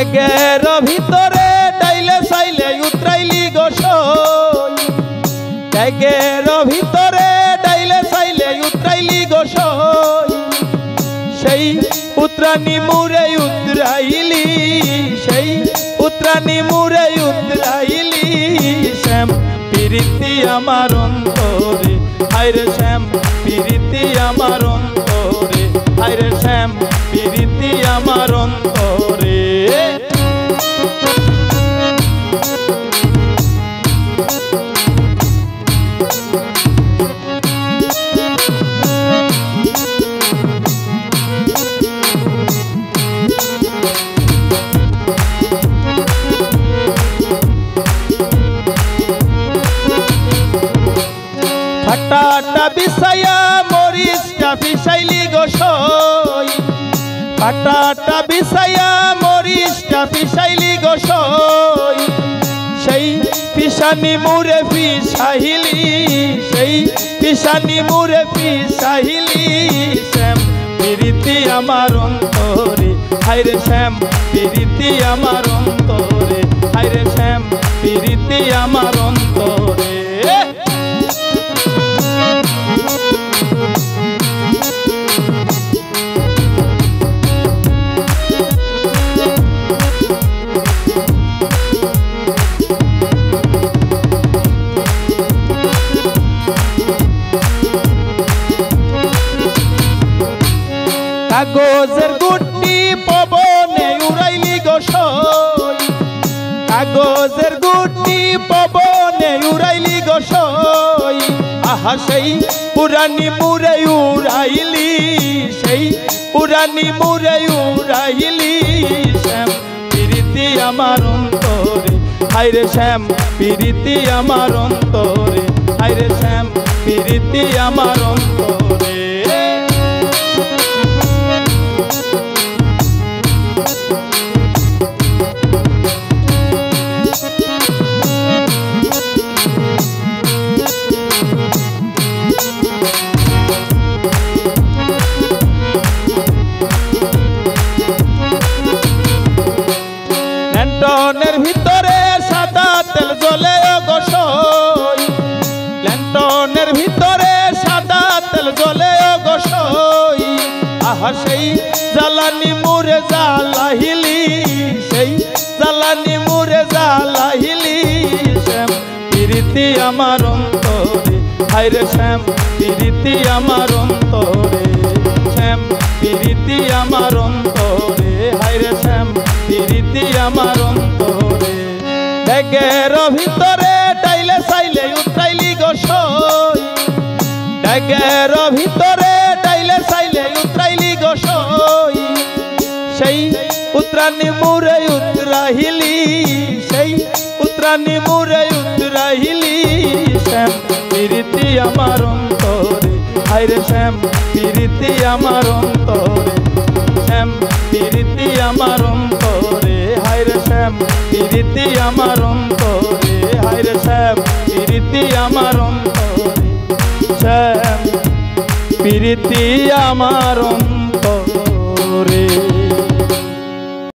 ব্যাগের ভিতরে ডাইলে চাইলে উতরাইলি গোসই, ব্যাগের ভিতরে ডাইলে চাইলে উতরাইলি গোসই, সেই উতরানি মুরে উতরাইলি, সেই উতরানি মুরে উতরাইলি। শ্যাম প্রীতি আমার অন্তরে, হায়রে শ্যাম প্রীতি আমার অন্তরে, হায়রে শ্যাম প্রীতি আমার অন্তরে। ফাটাটা বিছায়া মরিচটা পিছাইলি গোসই, ফাটাটা বিছায়া মরিচটা পিছাইলি গোসই, সেই পিছানি মুরে পিছাইলি, সেই পিছানি মুরে পিছাইলি। শ্যাম প্রীতি আমার অন্তরে, হায়রে শ্যাম প্রীতি আমার অন্তরে, হায়রে শ্যাম প্রীতি আমার অন্তরে। কাগজের গুটি পবনে উড়াইলি গোসই, কাগজের গুটি পবনে উড়াইলি গোসই, আহা সেই পুরানি মুরে উড়াইলি, সেই পুরানি মুরে উড়াইলি। শ্যাম প্রীতি আমার অন্তরে, হায়রে শ্যাম প্রীতি আমার অন্তরে, হায়রে শ্যাম প্রীতি আমার অন্তরে। ল্যান্টনের ভিতরে সাদা তেল জ্বলে গোসই, ল্যান্টনের ভিতরে সাদা তেল জ্বলে গোসই, আহা সেই জ্বালানি মুরে জ্বালাইলি, সেই জ্বালানি মুরে জ্বালাইলি। শ্যাম প্রীতি আমার অন্তরে, হায়রে শ্যাম প্রীতি আমার অন্তরে, শ্যাম প্রীতি আমার অন্তরে, হায়রে শ্যাম প্রীতি আমার অন্তরে। ব্যাগের ভিতরে ডাইলে চাইলে উতরাইলি গোসই, ব্যাগের ভিতরে ডাইলে চাইলে উতরাইলি গোসই, সেই উতরানি মুরে উতরাইলি, সেই উতরানি মুরে উতরাইলি। শ্যাম প্রীতি আমার অন্তরে, হায়রে শ্যাম প্রীতি আমার অন্তরে, শ্যাম প্রীতি আমার অন্তরে, হায়রে শ্যাম প্রীতি আমার অন্তরে, হায়রে শ্যাম প্রীতি আমার অন্তরে, শ্যাম প্রীতি আমার অন্তরে।